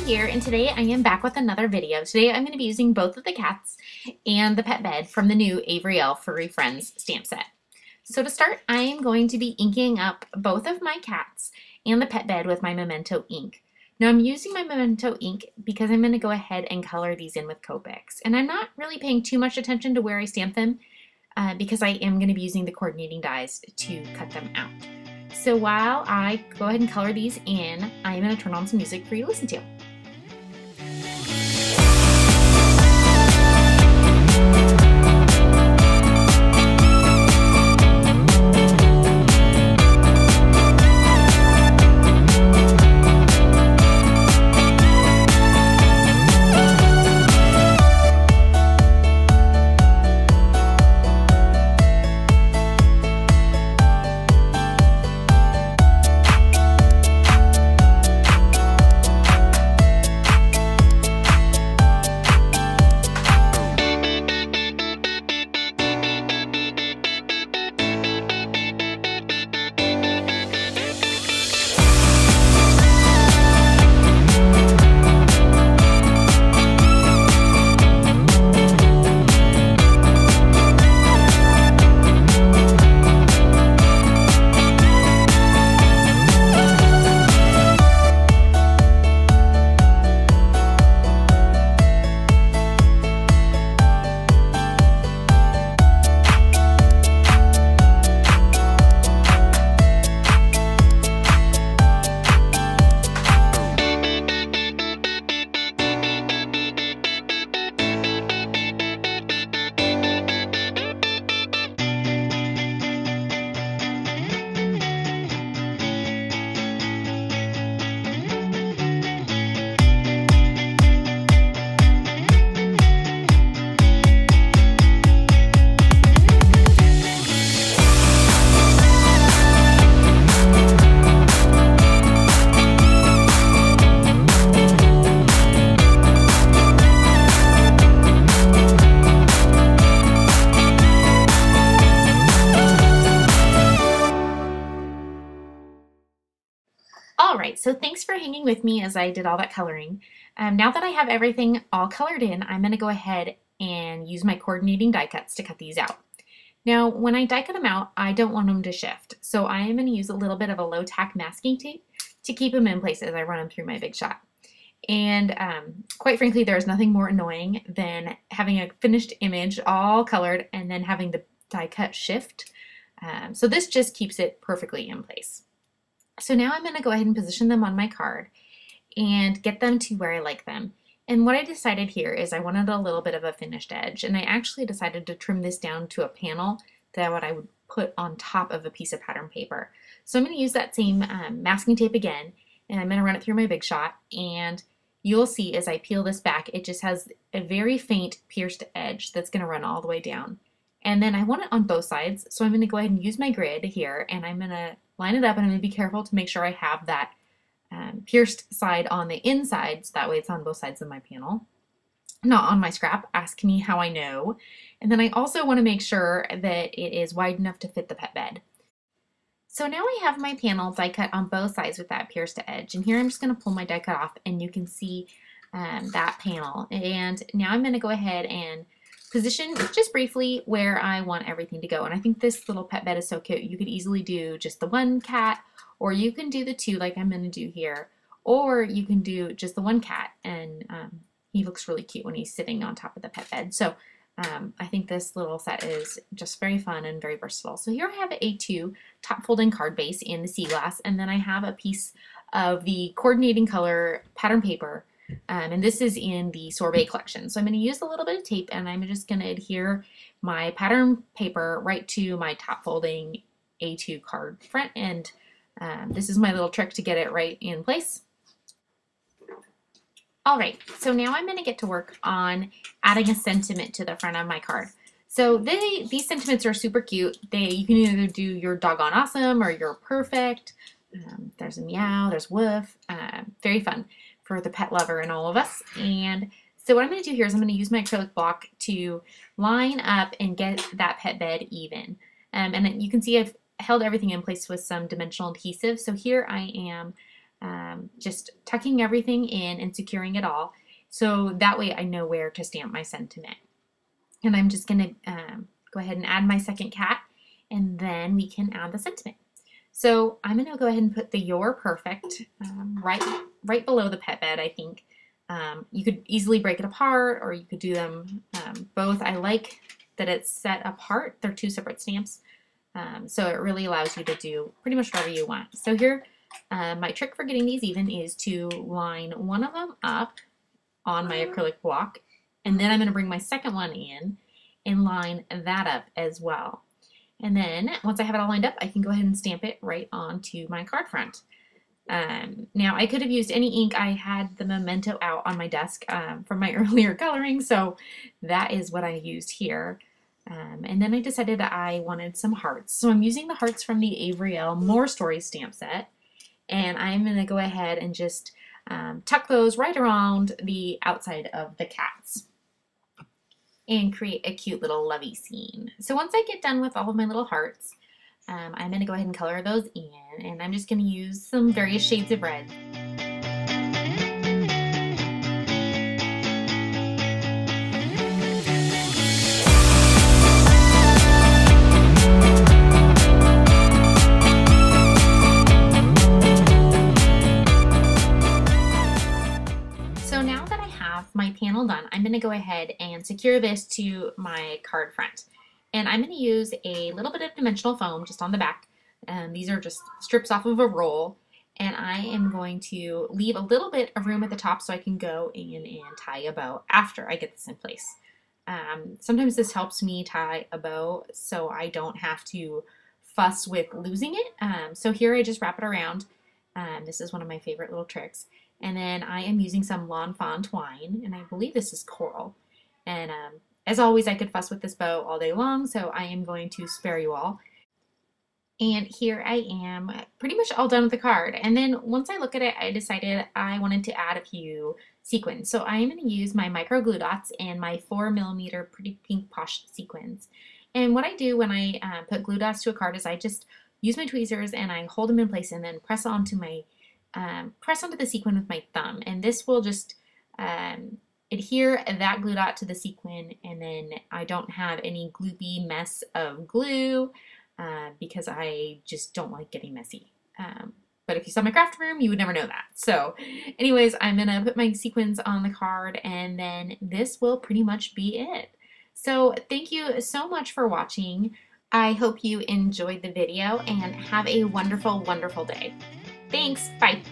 here, and today I am back with another video. Today I'm going to be using both of the cats and the pet bed from the new Avery Elle Furry Friends stamp set. So to start, I am going to be inking up both of my cats and the pet bed with my Memento ink. Now I'm using my Memento ink because I'm going to go ahead and color these in with Copics. And I'm not really paying too much attention to where I stamp them because I am going to be using the coordinating dies to cut them out. So while I go ahead and color these in, I'm going to turn on some music for you to listen to. Alright, so thanks for hanging with me as I did all that coloring. Now that I have everything all colored in, I'm going to go ahead and use my coordinating die cuts to cut these out. Now, when I die cut them out, I don't want them to shift, so I am going to use a little bit of a low-tack masking tape to keep them in place as I run them through my Big Shot. And quite frankly, there's nothing more annoying than having a finished image all colored and then having the die cut shift. So this just keeps it perfectly in place. So now I'm going to go ahead and position them on my card and get them to where I like them. And what I decided here is I wanted a little bit of a finished edge, and I actually decided to trim this down to a panel that I would put on top of a piece of pattern paper. So I'm going to use that same masking tape again, and I'm going to run it through my Big Shot, and you'll see as I peel this back, it just has a very faint pierced edge that's going to run all the way down. And then I want it on both sides, so I'm going to go ahead and use my grid here, and I'm going to line it up, and I'm going to be careful to make sure I have that pierced side on the inside, so that way it's on both sides of my panel, not on my scrap. Ask me how I know. And then I also want to make sure that it is wide enough to fit the pet bed. So now I have my panel die cut on both sides with that pierced edge, and here I'm just going to pull my die cut off, and you can see that panel. And now I'm going to go ahead and position just briefly where I want everything to go. And I think this little pet bed is so cute. You could easily do just the one cat, or you can do the two like I'm going to do here, or you can do just the one cat, and he looks really cute when he's sitting on top of the pet bed. So I think this little set is just very fun and very versatile. So here I have an A2 top folding card base in the sea glass, and then I have a piece of the coordinating color pattern paper. And this is in the sorbet collection. So I'm going to use a little bit of tape, and I'm just going to adhere my pattern paper right to my top folding A2 card front, and this is my little trick to get it right in place. Alright, so now I'm going to get to work on adding a sentiment to the front of my card. So these sentiments are super cute. You can either do your doggone awesome or your perfect. There's a meow, there's woof. Very fun for the pet lover and all of us. And so what I'm going to do here is I'm going to use my acrylic block to line up and get that pet bed even. And then you can see I've held everything in place with some dimensional adhesive. So here I am just tucking everything in and securing it all. So that way I know where to stamp my sentiment. And I'm just going to go ahead and add my second cat, and then we can add the sentiment. So I'm going to go ahead and put the Your Perfect right below the pet bed, I think. You could easily break it apart, or you could do them both. I like that it's set apart. They're two separate stamps. So it really allows you to do pretty much whatever you want. So here, my trick for getting these even is to line one of them up on my acrylic block, and then I'm going to bring my second one in and line that up as well. And then once I have it all lined up, I can go ahead and stamp it right onto my card front. Now I could have used any ink. I had the Memento out on my desk from my earlier coloring, so that is what I used here. And then I decided that I wanted some hearts. So I'm using the hearts from the Avery Elle More Stories stamp set, and I'm going to go ahead and just tuck those right around the outside of the cats and create a cute little lovey scene. So once I get done with all of my little hearts, I'm going to go ahead and color those in, and I'm just going to use some various shades of red. So now that I have my panel done, I'm going to go ahead and secure this to my card front. And I'm going to use a little bit of dimensional foam just on the back. These are just strips off of a roll. And I am going to leave a little bit of room at the top so I can go in and tie a bow after I get this in place. Sometimes this helps me tie a bow so I don't have to fuss with losing it. So here I just wrap it around. This is one of my favorite little tricks. And then I am using some Lawn Fawn twine, and I believe this is coral. And as always, I could fuss with this bow all day long, so I am going to spare you all. And here I am, pretty much all done with the card. And then once I look at it, I decided I wanted to add a few sequins. So I am going to use my micro glue dots and my 4mm Pretty Pink Posh sequins. And what I do when I put glue dots to a card is I just use my tweezers and I hold them in place and then press onto the sequin with my thumb. And this will just adhere that glue dot to the sequin, and then I don't have any gloopy mess of glue because I just don't like getting messy. But if you saw my craft room, you would never know that. So anyways, I'm going to put my sequins on the card, and then this will pretty much be it. So thank you so much for watching. I hope you enjoyed the video, and have a wonderful, wonderful day. Thanks. Bye.